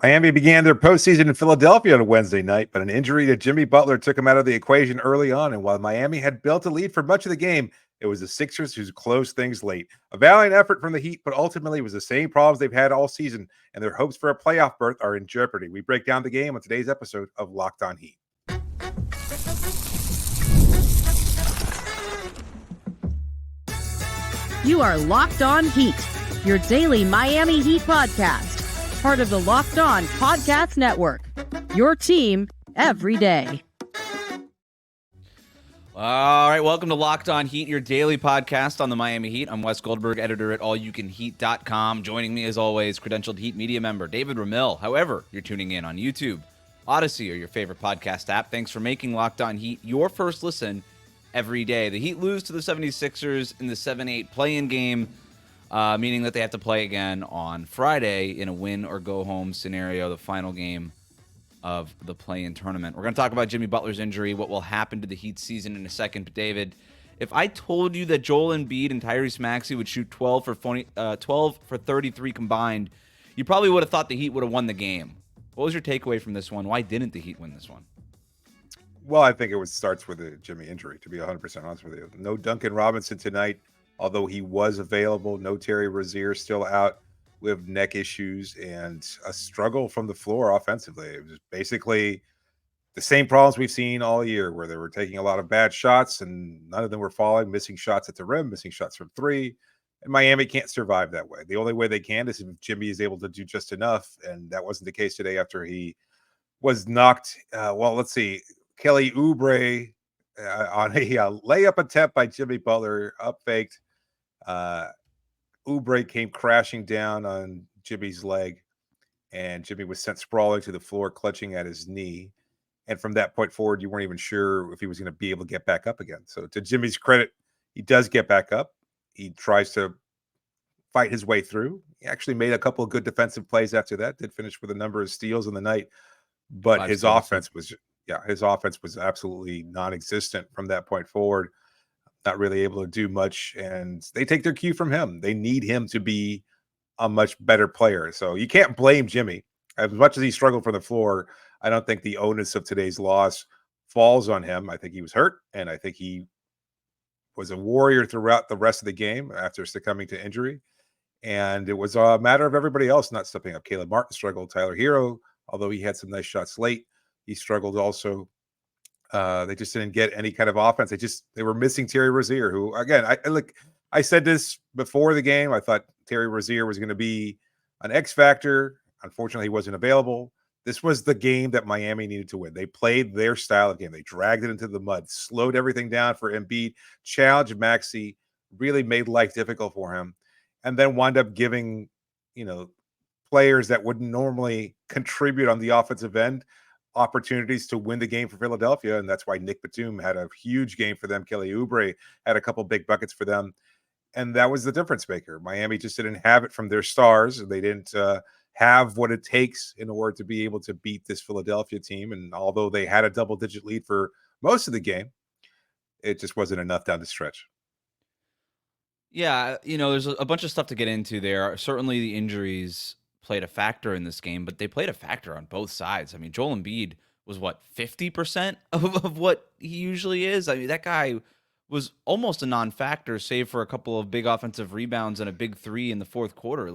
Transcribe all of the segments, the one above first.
Miami began their postseason in Philadelphia on a Wednesday night, but an injury to Jimmy Butler took him out of the equation early on. And while Miami had built a lead for much of the game, it was the Sixers who closed things late. A valiant effort from the Heat, but ultimately it was the same problems they've had all season, and their hopes for a playoff berth are in jeopardy. We break down the game on today's episode of Locked On Heat. You are Locked On Heat, your daily Miami Heat podcast. Part of the Locked On Podcast Network, your team every day. All right, welcome to Locked On Heat, your daily podcast on the Miami Heat. I'm Wes Goldberg, editor at allyoucanheat.com. Joining me, as always, credentialed Heat media member David Ramil. However, you're tuning in on YouTube, Odyssey, or your favorite podcast app. Thanks for making Locked On Heat your first listen every day. The Heat lose to the 76ers in the 7-8 play-in game, meaning that they have to play again on Friday in a win-or-go-home scenario, the final game of the play-in tournament. We're going to talk about Jimmy Butler's injury, what will happen to the Heat season in a second. But David, if I told you that Joel Embiid and Tyrese Maxey would shoot 12 for 33 combined, you probably would have thought the Heat would have won the game. What was your takeaway from this one? Why didn't the Heat win this one? Well, I think it starts with a Jimmy injury, to be 100% honest with you. No Duncan Robinson tonight, although he was available. No Terry Rozier, still out with neck issues, and a struggle from the floor offensively. It was basically the same problems we've seen all year, where they were taking a lot of bad shots and none of them were falling, missing shots at the rim, missing shots from three. And Miami can't survive that way. The only way they can is if Jimmy is able to do just enough, and that wasn't the case today after he was knocked. Kelly Oubre on a layup attempt by Jimmy Butler, up faked. Oubre came crashing down on Jimmy's leg, and Jimmy was sent sprawling to the floor, clutching at his knee. And from that point forward, you weren't even sure if he was going to be able to get back up again. So to Jimmy's credit, he does get back up. He tries to fight his way through. He actually made a couple of good defensive plays after that, did finish with a number of steals in the night. But his offense was absolutely non-existent from that point forward. Not really able to do much, and they take their cue from him. They need him to be a much better player. So you can't blame Jimmy. As much as he struggled from the floor, I don't think the onus of today's loss falls on him. I think he was hurt, and I think he was a warrior throughout the rest of the game after succumbing to injury. And it was a matter of everybody else not stepping up. Caleb Martin struggled. Tyler Hero, although he had some nice shots late, he struggled also. They just didn't get any kind of offense. They were missing Terry Rozier, who, again, I said this before the game. I thought Terry Rozier was going to be an X factor. Unfortunately, he wasn't available. This was the game that Miami needed to win. They played their style of game. They dragged it into the mud, slowed everything down for Embiid, challenged Maxey, really made life difficult for him, and then wound up giving, players that wouldn't normally contribute on the offensive end opportunities to win the game for Philadelphia. And that's why Nick Batum had a huge game for them. Kelly Oubre had a couple big buckets for them. And that was the difference maker. Miami just didn't have it from their stars. They didn't have what it takes in order to be able to beat this Philadelphia team. And although they had a double-digit lead for most of the game, it just wasn't enough down the stretch. Yeah, there's a bunch of stuff to get into there. Certainly the injuries played a factor in this game, but they played a factor on both sides. I mean, Joel Embiid was 50% of what he usually is. I mean, that guy was almost a non-factor, save for a couple of big offensive rebounds and a big three in the fourth quarter.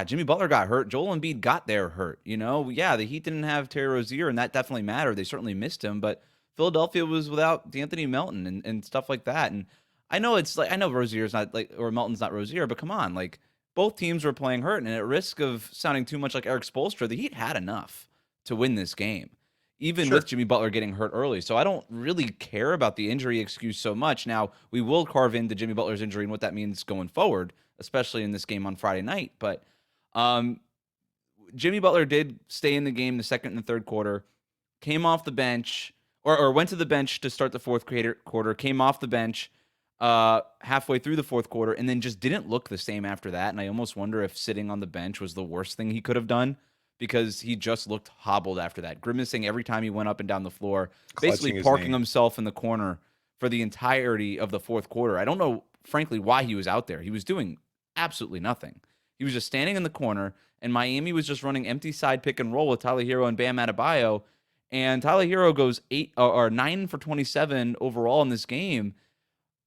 Jimmy Butler got hurt. Joel Embiid got there hurt. The Heat didn't have Terry Rozier, and that definitely mattered. They certainly missed him, but Philadelphia was without D'Anthony Melton and stuff like that. And I know Rozier's not or Melton's not Rozier, but come on, both teams were playing hurt, and at risk of sounding too much like Eric Spoelstra, the Heat had enough to win this game, even with Jimmy Butler getting hurt early. So I don't really care about the injury excuse so much. Now, we will carve into Jimmy Butler's injury and what that means going forward, especially in this game on Friday night. But Jimmy Butler did stay in the game the second and the third quarter, came off the bench, or went to the bench to start the fourth quarter, came off the bench halfway through the fourth quarter, and then just didn't look the same after that. And I almost wonder if sitting on the bench was the worst thing he could have done, because he just looked hobbled after that, grimacing every time he went up and down the floor, basically parking himself in the corner for the entirety of the fourth quarter. I don't know, frankly, why he was out there. He was doing absolutely nothing. He was just standing in the corner, and Miami was just running empty side pick and roll with Tyler Hero and Bam Adebayo. And Tyler Hero goes 9 for 27 overall in this game.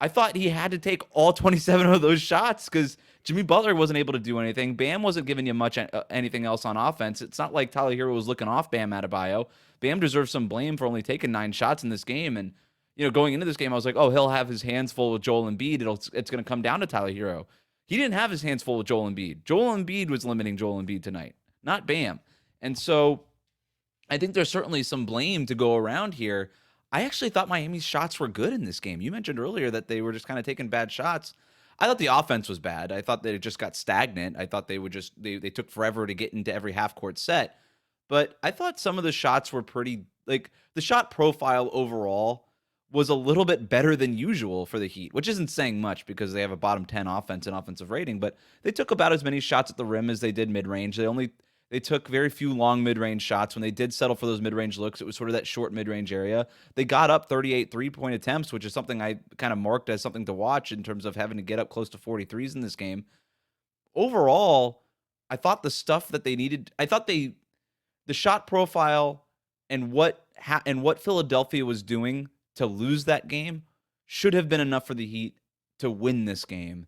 I thought he had to take all 27 of those shots because Jimmy Butler wasn't able to do anything. Bam wasn't giving you much anything else on offense. It's not like Tyler Hero was looking off Bam Adebayo. Bam deserves some blame for only taking 9 shots in this game. And, going into this game, I was like, oh, he'll have his hands full with Joel Embiid. It's going to come down to Tyler Hero. He didn't have his hands full with Joel Embiid. Joel Embiid was limiting Joel Embiid tonight, not Bam. And so I think there's certainly some blame to go around here. I actually thought Miami's shots were good in this game. You mentioned earlier that they were just kind of taking bad shots. I thought the offense was bad. I thought they just got stagnant. I thought they would just they took forever to get into every half court set. But I thought some of the shots were pretty, like, the shot profile overall was a little bit better than usual for the Heat, which isn't saying much because they have a bottom 10 offense and offensive rating, but they took about as many shots at the rim as they did mid-range. They took very few long mid-range shots. When they did settle for those mid-range looks, it was sort of that short mid-range area. They got up 38 three-point attempts, which is something I kind of marked as something to watch in terms of having to get up close to 43s in this game. Overall, I thought the stuff that they needed, the shot profile and what Philadelphia was doing to lose that game should have been enough for the Heat to win this game.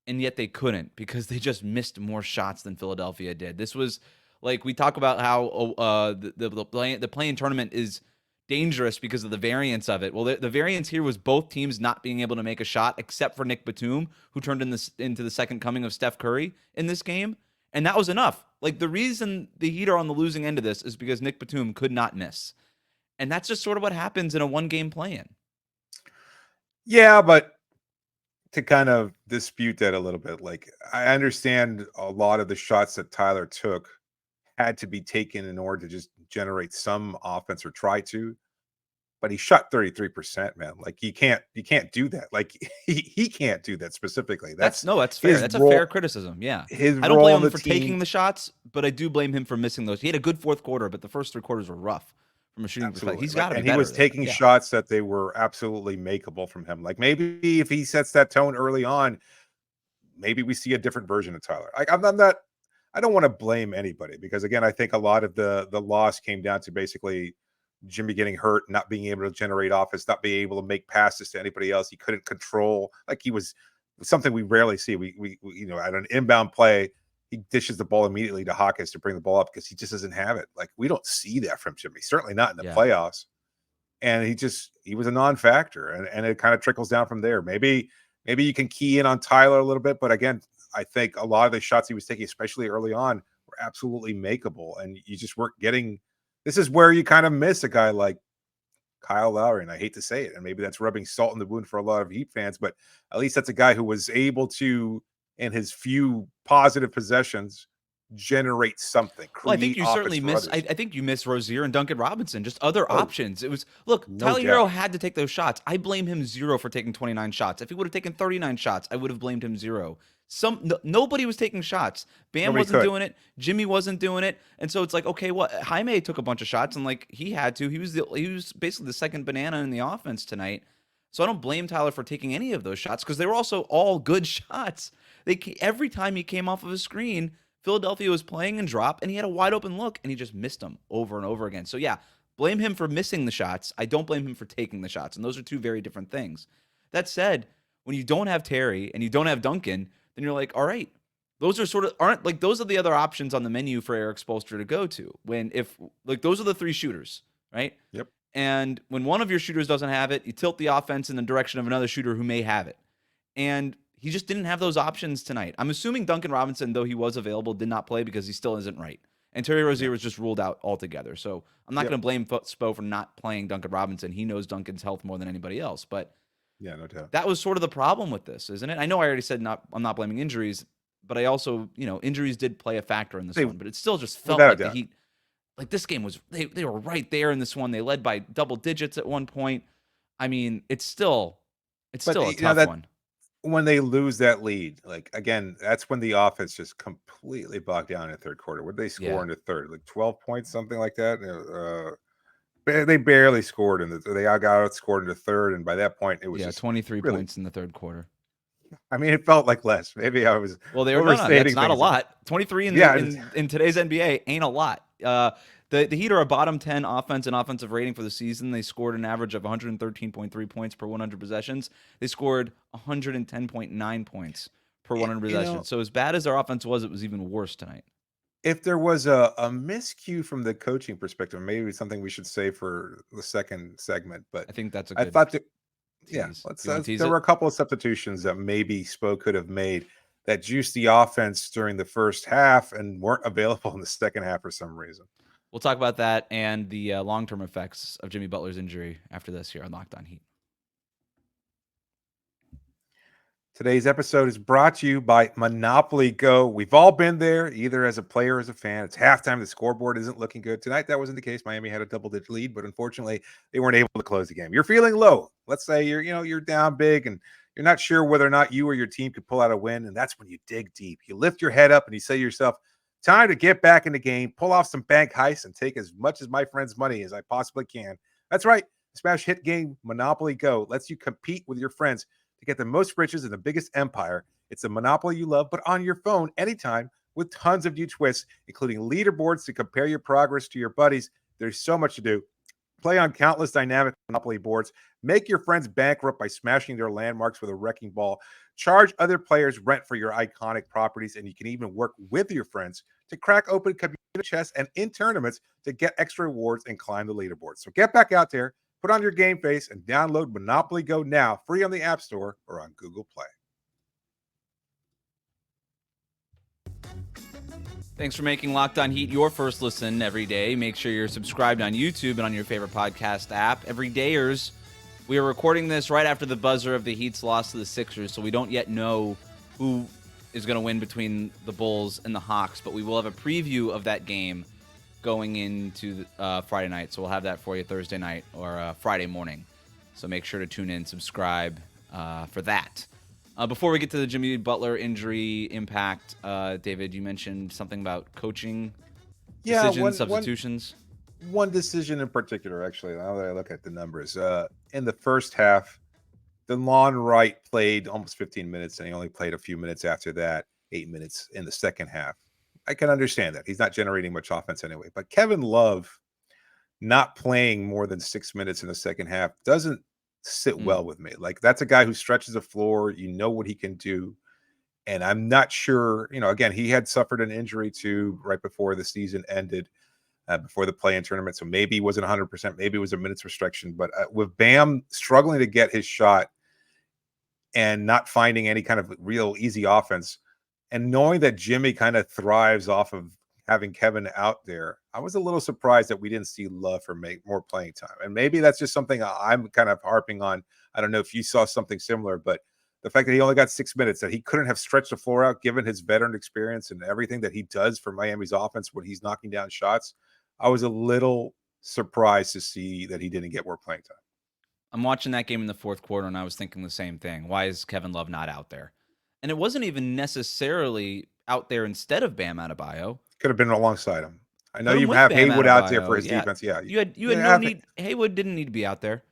And yet they couldn't because they just missed more shots than Philadelphia did. This was, like, we talk about how the play-in tournament is dangerous because of the variance of it. Well, the variance here was both teams not being able to make a shot except for Nick Batum, who turned into the second coming of Steph Curry in this game. And that was enough. Like, the reason the Heat are on the losing end of this is because Nick Batum could not miss. And that's just sort of what happens in a one-game play-in. Yeah, but to kind of dispute that a little bit, like, I understand a lot of the shots that Tyler took had to be taken in order to just generate some offense or try to, but he shot 33%, man. Like, you can't do that. Like, he can't do that specifically. That's fair. That's a fair criticism. Yeah. I don't blame him for taking the shots, but I do blame him for missing those. He had a good fourth quarter, but the first 3 quarters were rough from a shooting perspective. He's got to be better. And he was taking shots that they were absolutely makeable from him. Like, maybe if he sets that tone early on, maybe we see a different version of Tyler. I don't want to blame anybody because, again, I think a lot of the loss came down to basically Jimmy getting hurt, not being able to generate offense, not being able to make passes to anybody else. He couldn't control, like, he was something we rarely see. We at an inbound play, he dishes the ball immediately to Hawkins to bring the ball up because he just doesn't have it. Like, we don't see that from Jimmy, certainly not in the playoffs. And he was a non-factor, and it kind of trickles down from there. Maybe you can key in on Tyler a little bit, but again, I think a lot of the shots he was taking, especially early on, were absolutely makeable, and you just weren't getting. This is where you kind of miss a guy like Kyle Lowry, and I hate to say it, and maybe that's rubbing salt in the wound for a lot of Heat fans, but at least that's a guy who was able to, in his few positive possessions, generate something. Well, I think you certainly miss. I think you miss Rozier and Duncan Robinson, just other options. It was Tyler Hero had to take those shots. I blame him 0 for taking 29 shots. If he would have taken 39 shots, I would have blamed him 0. Nobody was taking shots. Bam wasn't doing it. Jimmy wasn't doing it, and so it's like, okay, well, Jaime took a bunch of shots, and like he had to. He was basically the second banana in the offense tonight. So I don't blame Tyler for taking any of those shots because they were also all good shots. Every time he came off of a screen, Philadelphia was playing and drop, and he had a wide open look, and he just missed them over and over again. So yeah, blame him for missing the shots. I don't blame him for taking the shots, and those are two very different things. That said, when you don't have Terry and you don't have Duncan, then you're like, all right, those are the other options on the menu for Eric Spoelstra to go to. Those are the 3 shooters, right? Yep. And when one of your shooters doesn't have it, you tilt the offense in the direction of another shooter who may have it. And he just didn't have those options tonight. I'm assuming Duncan Robinson, though he was available, did not play because he still isn't right. And Terry Rozier was just ruled out altogether. So I'm not going to blame Spo for not playing Duncan Robinson. He knows Duncan's health more than anybody else. But yeah, no doubt. That was sort of the problem with this, isn't it? I know I already said I'm not blaming injuries, but I also, injuries did play a factor in this one. But it still just felt like the Heat, like this game was, they were right there in this one. They led by double digits at one point. I mean, it's still a tough one. When they lose that lead, like, again, that's when the offense just completely bogged down in the third quarter. What did they score in the third? Like 12 points, something like that. They barely scored they got outscored in the third, and by that point, it was 23 points in the third quarter. I mean, it felt like less. Maybe I was Well, no, overstating that's not a things. lot. 23 Yeah, in today's NBA ain't a lot. The Heat are a bottom 10 offense and offensive rating for the season. They scored an average of 113.3 points per 100 possessions. They scored 110.9 points per 100 you know, possessions. So as bad as their offense was, it was even worse tonight. if there was a miscue from the coaching perspective, maybe it's something we should say for the second segment. But I think that's a I good thought that, yeah, tease. let's. Do you want to tease There were it? a couple of substitutions that maybe Spo could have made that juiced the offense during the first half and weren't available in the second half for some reason. We'll talk about that and the long-term effects of Jimmy Butler's injury after this here on Locked On Heat. Today's episode is brought to you by Monopoly Go. We've all been there, either as a player or as a fan. It's halftime. The scoreboard isn't looking good. Tonight, that wasn't the case. Miami had a double-digit lead, but unfortunately, they weren't able to close the game. You're feeling low. Let's say you're down big and you're not sure whether or not you or your team could pull out a win, and that's when you dig deep. You lift your head up and you say to yourself, time to get back in the game, pull off some bank heists, and take as much of my friend's money as I possibly can. That's right. Smash hit game Monopoly Go lets you compete with your friends to get the most riches in the biggest empire. It's a monopoly you love, but on your phone anytime with tons of new twists, including leaderboards to compare your progress to your buddies. There's so much to do. Play on countless dynamic Monopoly boards. Make your friends bankrupt by smashing their landmarks with a wrecking ball. Charge other players rent for your iconic properties, and you can even work with your friends to crack open computer chess and in tournaments to get extra rewards and climb the leaderboard. So get back out there, put on your game face, and download Monopoly Go now, free on the App Store or on Google Play. Thanks for making Locked On Heat your first listen every day. Make sure you're subscribed on YouTube and on your favorite podcast app. Everydayers, we are recording this right after the buzzer of the Heat's loss to the Sixers, so we don't yet know who is going to win between the Bulls and the Hawks, but we will have a preview of that game going into Friday night. So we'll have that for you Thursday night or Friday morning. So make sure to tune in, subscribe for that. Before we get to the Jimmy Butler injury impact, David, you mentioned something about coaching decisions, substitutions. One decision in particular, actually, now that I look at the numbers. In the first half, DeLon Wright played almost 15 minutes, and he only played a few minutes after that, 8 minutes in the second half. I can understand that. He's not generating much offense anyway. But Kevin Love not playing more than 6 minutes in the second half doesn't sit well with me. Like, that's a guy who stretches the floor. You know what he can do. And I'm not sure, again, he had suffered an injury too right before the season ended, before the play-in tournament. So maybe he wasn't 100%. Maybe it was a minutes restriction. But with Bam struggling to get his shot and not finding any kind of real easy offense, and knowing that Jimmy kind of thrives off of having Kevin out there, I was a little surprised that we didn't see Love for more playing time. And maybe that's just something I'm kind of harping on. I don't know if you saw something similar, but the fact that he only got 6 minutes, that he couldn't have stretched the floor out, given his veteran experience and everything that he does for Miami's offense when he's knocking down shots, I was a little surprised to see that he didn't get more playing time. I'm watching that game in the fourth quarter, and I was thinking the same thing. Why is Kevin Love not out there? And it wasn't even necessarily out there instead of Bam Adebayo. Could have been alongside him. I know Put him you with have Bam Haywood out there Adebayo. for his Yeah. defense. Yeah. You had no need. Haywood didn't need to be out there.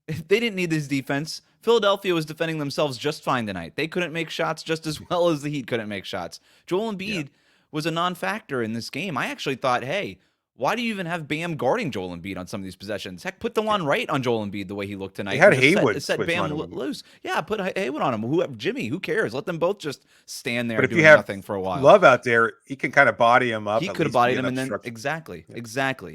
They didn't need his defense. Philadelphia was defending themselves just fine tonight. They couldn't make shots just as well as the Heat couldn't make shots. Joel Embiid was a non-factor in this game. I actually thought, hey, why do you even have Bam guarding Joel Embiid on some of these possessions? Heck, put DeLon Wright on Joel Embiid the way he looked tonight. He had and just Haywood set Bam loose. Yeah, put Haywood on him. Jimmy, who cares? Let them both just stand there doing nothing for a while. Love out there, he can kind of body him up. He could have bodied him, and then exactly,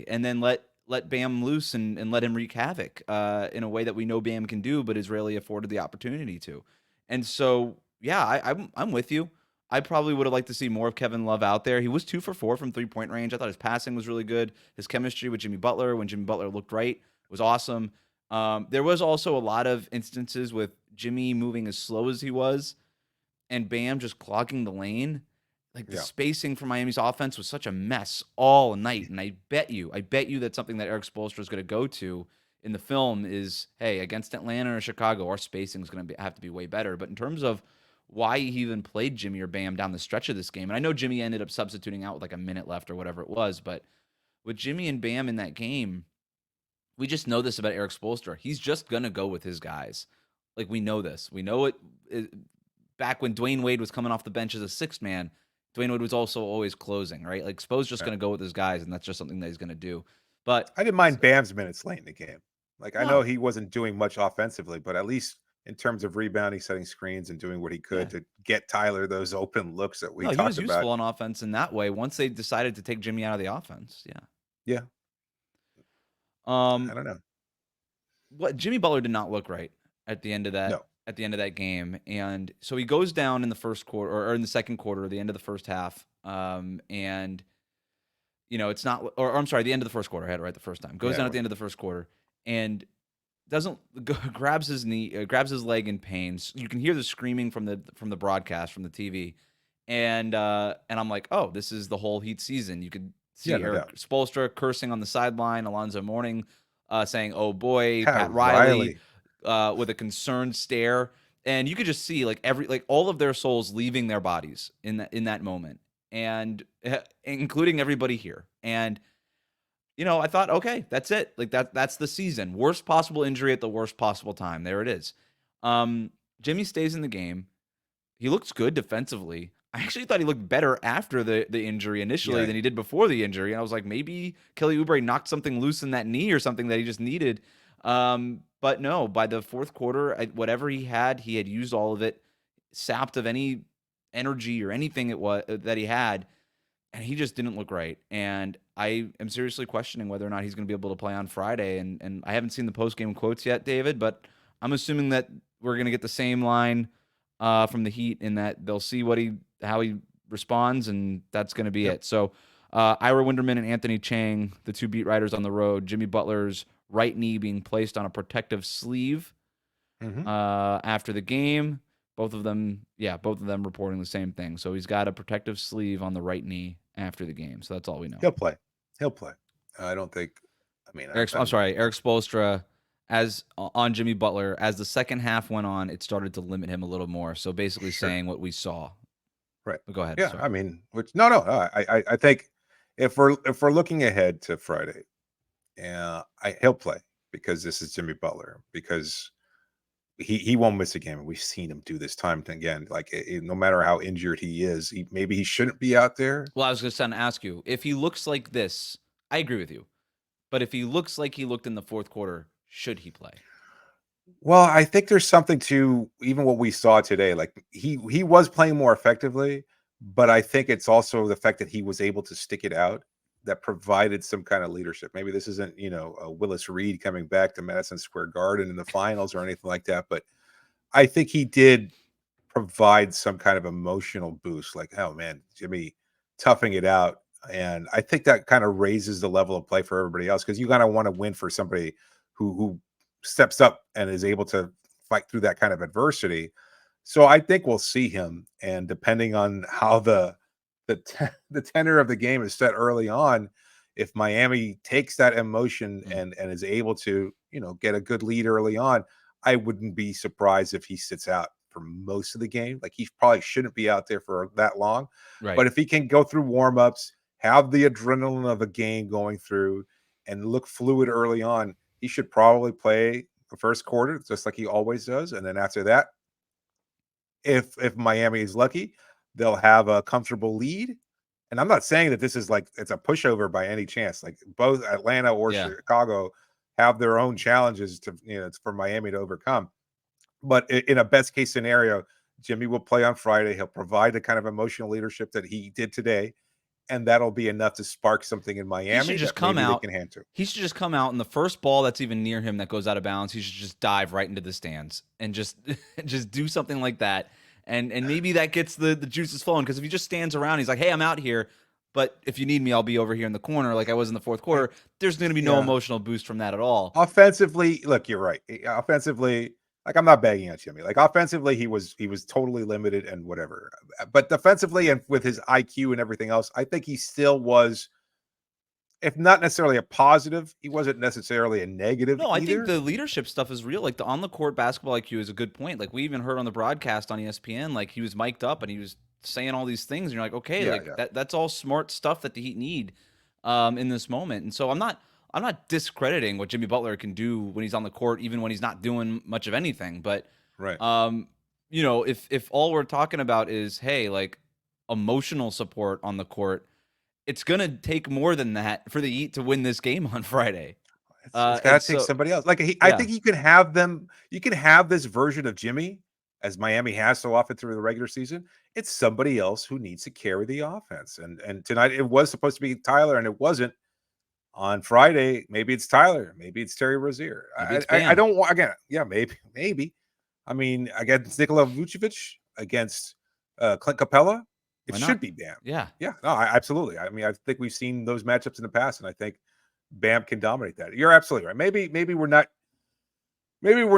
and then let Bam loose and let him wreak havoc in a way that we know Bam can do, but is rarely afforded the opportunity to. And so, yeah, I'm with you. I probably would have liked to see more of Kevin Love out there. He was 2 for 4 from three-point range. I thought his passing was really good. His chemistry with Jimmy Butler, when Jimmy Butler looked right, was awesome. There was also a lot of instances with Jimmy moving as slow as he was and Bam just clogging the lane. Like, the spacing for Miami's offense was such a mess all night. And I bet you that's something that Eric Spoelstra is going to go to in the film is, hey, against Atlanta or Chicago, our spacing is going to have to be way better. But in terms of why he even played Jimmy or Bam down the stretch of this game, and I know Jimmy ended up substituting out with like a minute left or whatever it was, but with Jimmy and Bam in that game, we just know this about Eric Spoelstra. He's just going to go with his guys. Like, we know this. We know it back when Dwayne Wade was coming off the bench as a sixth man, Dwayne Wade was also always closing, right? Like Spo's just Yeah. going to go with his guys, and that's just something that he's going to do. But I didn't mind Bam's minutes late in the game. Like I know no, he wasn't doing much offensively, but at least in terms of rebounding, setting screens, and doing what he could yeah, to get Tyler those open looks that we no, he was talked about. useful on offense in that way. Once they decided to take Jimmy out of the offense, yeah. Yeah, I Um, don't know. what Jimmy Butler did not look right No, at the end of that game, and so he goes down in the first quarter or in the second quarter, the end of the first half, and it's not, or I'm sorry, the end of the first quarter. I had it right the first time. Goes yeah, down at the end of the first quarter, and doesn't grabs his knee, grabs his leg in pain. You can hear the screaming from the broadcast from the TV, and I'm like, oh, this is the whole Heat season. You could yeah, see no Eric doubt. Spoelstra cursing on the sideline, Alonzo Mourning saying, "Oh boy," Pat Pat Riley Riley. with a concerned stare, and you could just see like all of their souls leaving their bodies in that moment, and including everybody here, and. I thought, okay, that's it. Like that's the season. Worst possible injury at the worst possible time. There it is. Jimmy stays in the game. He looks good defensively. I actually thought he looked better after the injury initially Yeah, than he did before the injury. And I was like, maybe Kelly Oubre knocked something loose in that knee or something that he just needed. But no, by the fourth quarter, whatever he had used all of it, sapped of any energy or anything it was that he had, and he just didn't look right. And I am seriously questioning whether or not he's going to be able to play on Friday. And I haven't seen the post game quotes yet, David, but I'm assuming that we're going to get the same line from the Heat in that they'll see how he responds, and that's going to be yep. it. So Ira Winderman and Anthony Chang, the two beat writers on the road, Jimmy Butler's right knee being placed on a protective sleeve Hmm. after the game. Both of them reporting the same thing. So he's got a protective sleeve on the right knee after the game. So that's all we know. He'll play. He'll play. I don't think. I mean, I'm sorry, Eric Spoelstra as on Jimmy Butler as the second half went on, it started to limit him a little more. So basically sure. saying what we saw. Right. Go ahead. Yeah. Sorry. I mean, which no. I think if we're looking ahead to Friday, he'll play because this is Jimmy Butler because he won't miss a game, and we've seen him do this time and again. Like no matter how injured he is, maybe he shouldn't be out there. Well, I was just going to ask you if he looks like this. I agree with you, but if he looks like he looked in the fourth quarter, should he play? Well, I think there's something to even what we saw today. Like he was playing more effectively, but I think it's also the fact that he was able to stick it out that provided some kind of leadership. Maybe this isn't, a Willis Reed coming back to Madison Square Garden in the finals or anything like that, but I think he did provide some kind of emotional boost. Like, oh man, Jimmy toughing it out. And I think that kind of raises the level of play for everybody else because you kind of want to win for somebody who steps up and is able to fight through that kind of adversity. So I think we'll see him, and depending on how the tenor of the game is set early on, if Miami takes that emotion and is able to get a good lead early on, I wouldn't be surprised if he sits out for most of the game. Like he probably shouldn't be out there for that long, Right. but if he can go through warmups, have the adrenaline of a game going through, and look fluid early on, he should probably play the first quarter just like he always does, and then after that, if Miami is lucky, they'll have a comfortable lead. And I'm not saying that this is like it's a pushover by any chance. Like both Atlanta or Yeah. Chicago have their own challenges to for Miami to overcome. But in a best case scenario, Jimmy will play on Friday. He'll provide the kind of emotional leadership that he did today, and that'll be enough to spark something in He Miami should just that come maybe they out. can hand to. He should just come out, and the first ball that's even near him that goes out of bounds, he should just dive right into the stands and just just do something like that. And maybe that gets the juices flowing, because if he just stands around, he's like, "Hey, I'm out here, but if you need me, I'll be over here in the corner like I was in the fourth quarter." There's going to be no Yeah. emotional boost from that at all. Offensively, look, you're right. Offensively, like I'm not bagging on Jimmy. Like offensively, he was totally limited and whatever. But defensively and with his IQ and everything else, I think he still was, if not necessarily a positive, he wasn't necessarily a negative No, I think either. the leadership stuff is real. Like the on the court basketball IQ is a good point. Like we even heard on the broadcast on ESPN, like he was mic'd up and he was saying all these things, and you're like, okay, Yeah, like yeah. that's all smart stuff that the Heat need in this moment. And so I'm not discrediting what Jimmy Butler can do when he's on the court, even when he's not doing much of anything. But Right. if all we're talking about is, hey, like emotional support on the court, it's gonna take more than that for the Heat to win this game on Friday. It's And gotta take so, somebody else. Like, I yeah, think you can have them you can have this version of Jimmy, as Miami has so often through the regular season. It's somebody else who needs to carry the offense, and tonight it was supposed to be Tyler, and it wasn't. On Friday, maybe it's Tyler, maybe it's Terry Rozier. maybe it's I Bam. don't want again, yeah, maybe. I mean, against Nikola Vucevic, against Clint Capella, it Why should not? be Bam. Yeah. Yeah, no, absolutely. I mean, I think we've seen those matchups in the past, and I think Bam can dominate that. You're absolutely right. Maybe we're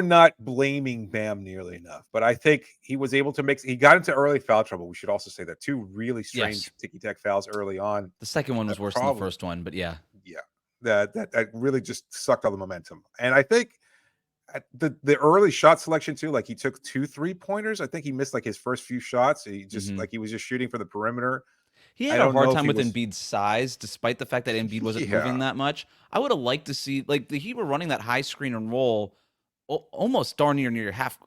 not blaming Bam nearly enough, but I think he was able to he got into early foul trouble. We should also say that two really Yes. strange ticky-tack fouls early on. The second one was That worse than the probably first one, but yeah. yeah, that really just sucked all the momentum. And I think at the early shot selection too, like he took 2 3-pointers. I think he missed like his first few shots. He just hmm like he was just shooting for the perimeter. He I had a don't hard know if time he with was Embiid's size, despite the fact that Embiid wasn't moving yeah. that much. I would have liked to see, like, the Heat were running that high screen and roll almost darn near half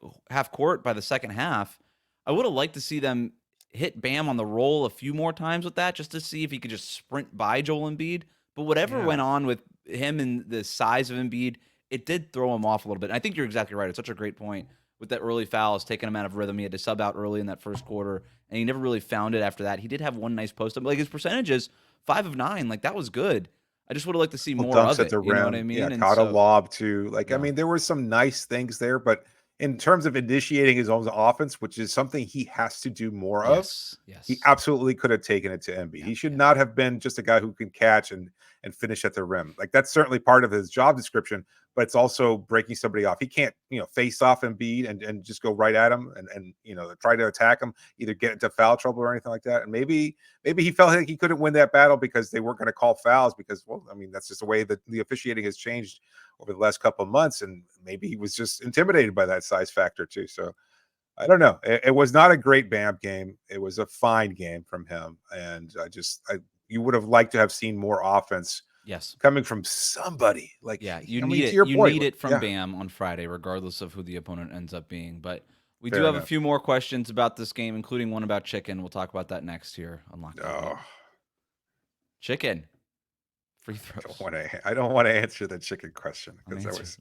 court by the second half. I would have liked to see them hit Bam on the roll a few more times with that, just to see if he could just sprint by Joel Embiid. But whatever Yeah. went on with him and the size of Embiid, it did throw him off a little bit. And I think you're exactly right. It's such a great point with that early fouls, taking him out of rhythm. He had to sub out early in that first quarter, and he never really found it after that. He did have one nice post up. Like, his percentages, 5 of 9, like, that was good. I just would have liked to see Couple more dunks of at it. the You know what I rim. Yeah, mean? And caught a so, lob too. Like, I yeah. mean, there were some nice things there, but in terms of initiating his own offense, which is something he has to do more of, Yes. Yes. he absolutely could have taken it to Embiid. Yeah. He should Yeah. not have been just a guy who can catch and finish at the rim. Like, that's certainly part of his job description, but it's also breaking somebody off. He can't, face off Embiid and just go right at him and try to attack him, either get into foul trouble or anything like that. And maybe he felt like he couldn't win that battle because they weren't going to call fouls because, well, I mean, that's just the way that the officiating has changed over the last couple of months. And maybe he was just intimidated by that size factor too. So I don't know. It was not a great Bam game. It was a fine game from him. And you would have liked to have seen more offense Yes. coming from somebody. Like, Yeah, I mean, to your You point, need it from yeah, Bam on Friday, regardless of who the opponent ends up being. But we do fair have a enough. few more questions about this game, including one about chicken. We'll talk about that next here on Locked On Heat. Oh, Chicken free I throws. don't want to answer the chicken question because that Unanswered.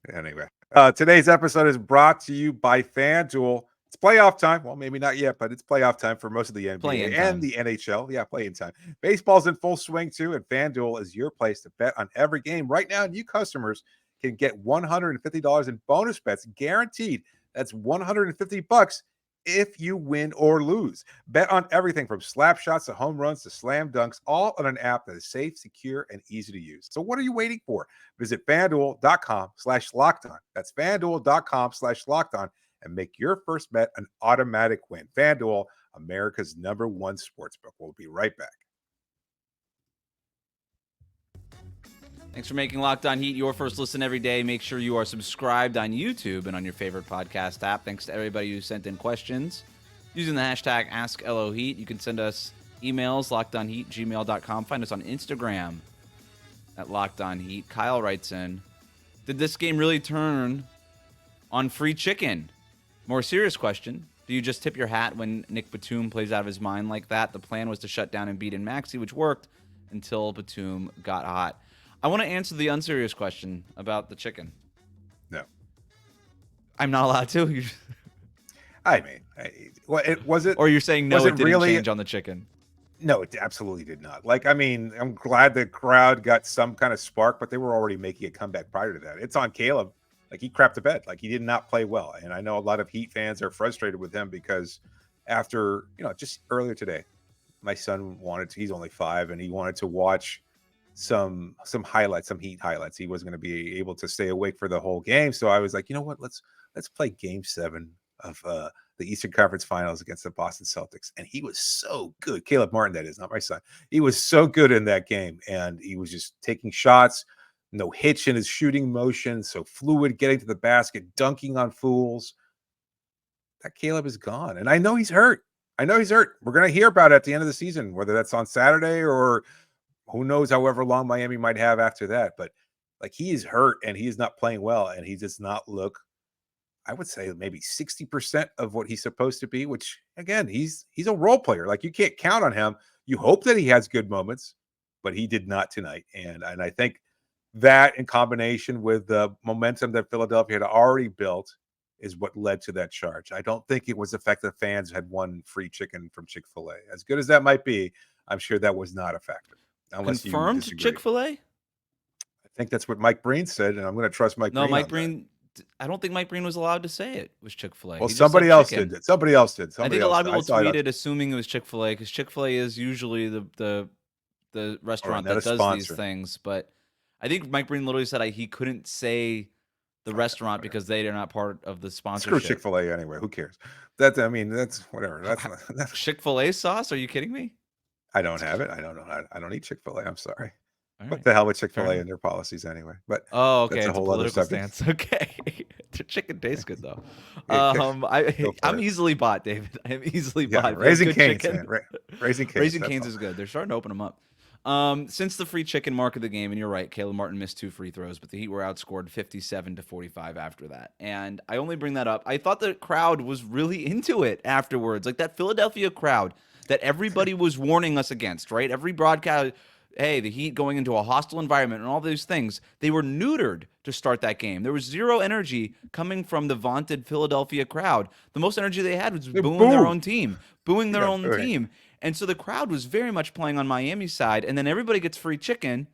was anyway. Today's episode is brought to you by FanDuel. It's playoff time. Well, maybe not yet, but it's playoff time for most of the Play-in NBA and time. the NHL. Yeah, play-in time. Baseball's in full swing too, and FanDuel is your place to bet on every game. Right now, new customers can get $150 in bonus bets guaranteed. That's $150 if you win or lose. Bet on everything from slap shots to home runs to slam dunks, all on an app that is safe, secure, and easy to use. So what are you waiting for? Visit FanDuel.com/lockedon. That's FanDuel.com/lockedon and make your first bet an automatic win. FanDuel, America's #1 sportsbook. We'll be right back. Thanks for making Locked On Heat your first listen every day. Make sure you are subscribed on YouTube and on your favorite podcast app. Thanks to everybody who sent in questions. Using the hashtag AskLOHeat, you can send us emails, lockedonheat@gmail.com. Find us on Instagram at LockedOnHeat. Kyle writes in, did this game really turn on free chicken? More serious question. Do you just tip your hat when Nick Batum plays out of his mind like that? The plan was to shut down Embiid and Maxey, which worked until Batum got hot. I want to answer the unserious question about the chicken. No. I'm not allowed to? I mean, was it? Or you're saying no, was it didn't really change on the chicken? No, it absolutely did not. Like, I mean, I'm glad the crowd got some kind of spark, but they were already making a comeback prior to that. It's on Caleb. Like, he crapped the bed. Like, he did not play well. And I know a lot of Heat fans are frustrated with him because after, just earlier today, my son he's only 5, and he wanted to watch some highlights, some Heat highlights. He wasn't going to be able to stay awake for the whole game. So I was like, you know what? Let's play game 7 of the Eastern Conference Finals against the Boston Celtics. And he was so good. Caleb Martin, that is, not my son. He was so good in that game. And he was just taking shots, no hitch in his shooting motion, so fluid, getting to the basket, dunking on fools. That Caleb is gone. And I know he's hurt. We're going to hear about it at the end of the season, whether that's on Saturday or who knows however long Miami might have after that. But like, he is hurt and he is not playing well, and he does not look I would say maybe 60% of what he's supposed to be, which again, he's a role player. Like, you can't count on him. You hope that he has good moments, but he did not tonight. And I think that, in combination with the momentum that Philadelphia had already built, is what led to that charge. I don't think it was the fact that fans had won free chicken from Chick-fil-A. As good as that might be, I'm sure that was not a factor. Unless you Confirmed disagree. Chick-fil-A? I think that's what Mike Breen said, and I'm going to trust Mike No, Breen. Mike on that. Breen. I don't think Mike Breen was allowed to say it was Chick-fil-A. Well, He just somebody said else chicken. did. Somebody else did. I Somebody think a else lot of did. people I saw it. tweeted assuming it was Chick-fil-A because Chick-fil-A is usually the restaurant not that a does sponsor. these things. But I think Mike Breen literally said he couldn't say the restaurant because they are not part of the sponsorship. Screw Chick-fil-A anyway. Who cares? That's whatever. That's Chick-fil-A sauce? Are you kidding me? I don't have it. I don't know. I don't eat Chick-fil-A. I'm sorry. All What right. the hell with Fair Chick-fil-A enough. and their policies anyway? But Oh, okay. that's a It's a whole other political subject. stance. Okay. Their chicken tastes good though. Yeah, go for I'm it. easily bought, David. I'm easily Yeah, bought. If you have Raising good Cane's, chicken- man. Raising Cane's. Raising that's Cane's all. is good. They're starting to open them up. Since the free chicken mark of the game, and you're right, Caleb Martin missed 2 free throws, but the Heat were outscored 57-45 after that. And I only bring that up. I thought the crowd was really into it afterwards. Like that Philadelphia crowd that everybody was warning us against, right? Every broadcast, hey, the Heat going into a hostile environment and all those things, they were neutered to start that game. There was zero energy coming from the vaunted Philadelphia crowd. The most energy they had was booing their own team, booing their own team. And so the crowd was very much playing on Miami's side, and then everybody gets free chicken,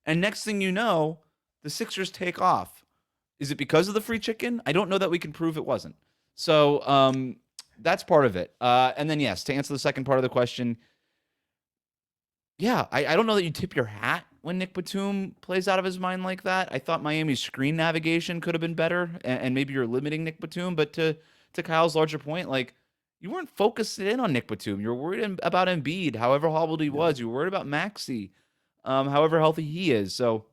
and next thing you know, the Sixers take off. Is it because of the free chicken? I don't know that we can prove it wasn't. So that's part of it. And then, yes, to answer the second part of the question, yeah, I don't know that you tip your hat when Nick Batum plays out of his mind like that. I thought Miami's screen navigation could have been better, and maybe you're limiting Nick Batum. But to Kyle's larger point, like, you weren't focused in on Nick Batum. You were worried about Embiid, however hobbled he was. You were worried about Maxey, however healthy he is. So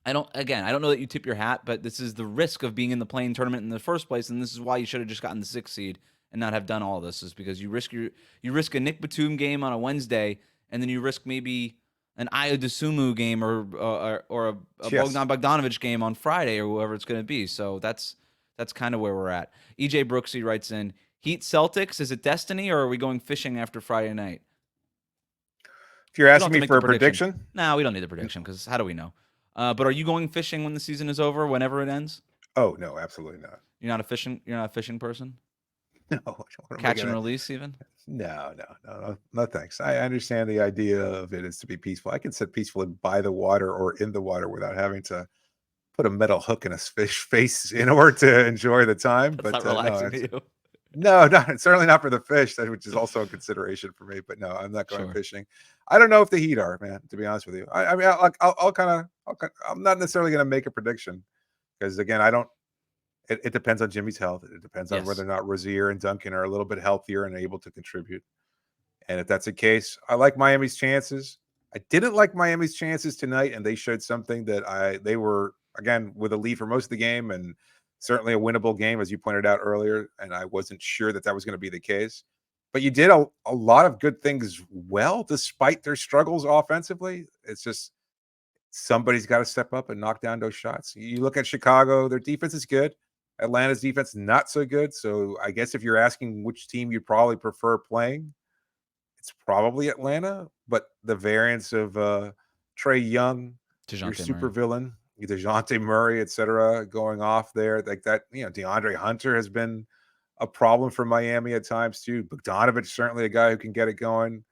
I don't know that you tip your hat, but this is the risk of being in the play-in tournament in the first place, and this is why you should have just gotten the 6th seed and not have done all this. Is because you risk a Nick Batum game on a Wednesday, and then you risk maybe an Aya DeSumo game or a Bogdan Bogdanovic game on Friday or whoever it's going to be. So that's kind of where we're at. EJ Brooksy writes in, Heat Celtics, is it destiny, or are we going fishing after Friday night? If you're asking me for a prediction? No, we don't need the prediction because how do we know? But are you going fishing when the season is over, whenever it ends? Oh, no, absolutely not. You're not a fishing person? No. Catch and release even? No, thanks. I understand the idea of it is to be peaceful. I can sit peacefully by the water or in the water without having to put a metal hook in a fish face in order to enjoy the time. That's but not relaxing to you. No, certainly not for the fish, which is also a consideration for me. But no, I'm not going fishing. I don't know if the Heat are, man. To be honest with you, I mean, I'm not necessarily going to make a prediction because again, I don't. It depends on Jimmy's health. It depends on whether or not Rozier and Duncan are a little bit healthier and able to contribute. And if that's the case, I like Miami's chances. I didn't like Miami's chances tonight, and they showed something that they were, again, with a lead for most of the game and certainly a winnable game, as you pointed out earlier, and I wasn't sure that was going to be the case. But you did a lot of good things well, despite their struggles offensively. It's just somebody's got to step up and knock down those shots. You look at Chicago, their defense is good. Atlanta's defense, not so good. So I guess if you're asking which team you'd probably prefer playing, it's probably Atlanta. But the variance of Trae Young, your super villain, DeJounte Murray, etc., going off there like that. DeAndre Hunter has been a problem for Miami at times too. Bogdanovic, certainly a guy who can get it going.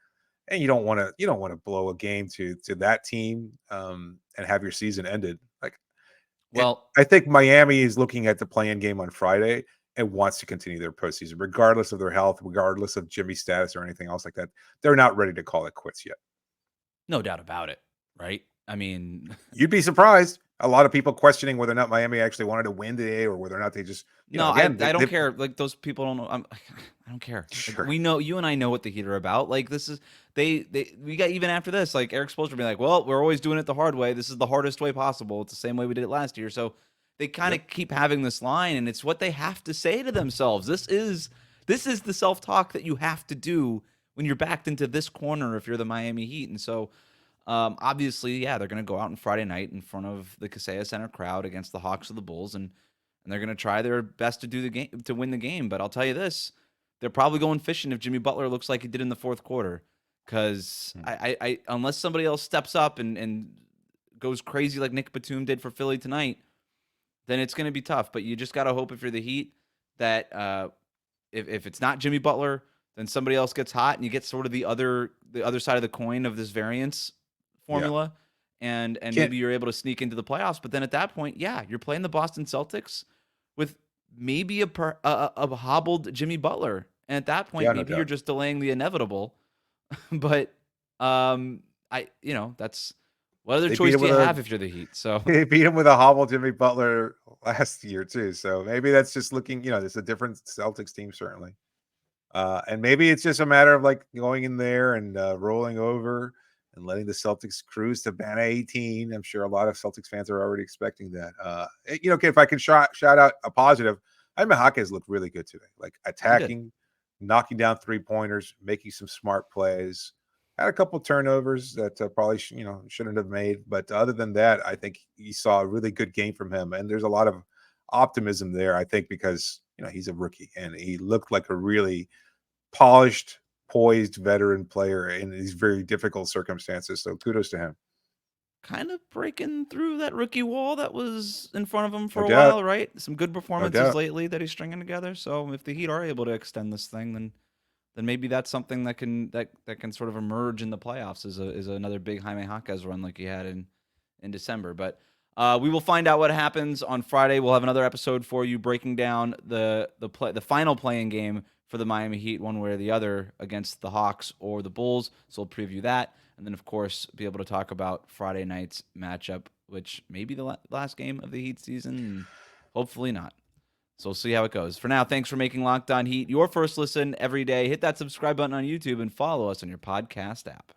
And you don't want to blow a game to that team and have your season ended. I think Miami is looking at the play-in game on Friday and wants to continue their postseason, regardless of their health, regardless of Jimmy's status or anything else like that. They're not ready to call it quits yet. No doubt about it, right? I mean, you'd be surprised. A lot of people questioning whether or not Miami actually wanted to win today or whether or not they just I don't care. Like those people don't know. I don't care. Sure. Like, we know, you and I know what the Heat are about. Like this is we got even after this. Like Eric Spoelstra be like, well, we're always doing it the hard way. This is the hardest way possible. It's the same way we did it last year. So they kind of keep having this line, and it's what they have to say to themselves. This is the self-talk that you have to do when you're backed into this corner if you're the Miami Heat. And so. Obviously, they're going to go out on Friday night in front of the Kaseya Center crowd against the Hawks or the Bulls, and and they're going to try their best to do the game to win the game. But I'll tell you this, they're probably going fishing if Jimmy Butler looks like he did in the fourth quarter, because I unless somebody else steps up and goes crazy like Nick Batum did for Philly tonight, then it's going to be tough. But you just got to hope if you're the Heat that if it's not Jimmy Butler, then somebody else gets hot and you get sort of the other side of the coin of this variance formula. And maybe you're able to sneak into the playoffs. But then at that point, yeah, you're playing the Boston Celtics with maybe a hobbled Jimmy Butler. And at that point, maybe you're just delaying the inevitable. But that's what other choice do you have if you're the Heat? So they beat him with a hobbled Jimmy Butler last year too. So maybe that's just looking, it's a different Celtics team certainly. And maybe it's just a matter of like going in there and rolling over and letting the Celtics cruise to Banner 18. I'm sure a lot of Celtics fans are already expecting that. If I can shout out a positive, Jaime Jaquez looked really good today, like attacking, knocking down 3-pointers, making some smart plays. Had a couple turnovers that probably shouldn't have made, but other than that, I think you saw a really good game from him, and there's a lot of optimism there. I think because he's a rookie and he looked like a really polished, poised veteran player in these very difficult circumstances. So kudos to him. Kind of breaking through that rookie wall that was in front of him for a while, right? Some good performances lately that he's stringing together. So if the Heat are able to extend this thing, then maybe that's something that can sort of emerge in the playoffs as another big Jaime Jaquez run like he had in December. But we will find out what happens on Friday. We'll have another episode for you breaking down the final playing game for the Miami Heat, one way or the other, against the Hawks or the Bulls. So we'll preview that, and then of course be able to talk about Friday night's matchup, which may be the last game of the Heat season, and hopefully not. So we'll see how it goes. For now, thanks for making Locked On Heat your first listen every day. Hit that subscribe button on YouTube and follow us on your podcast app.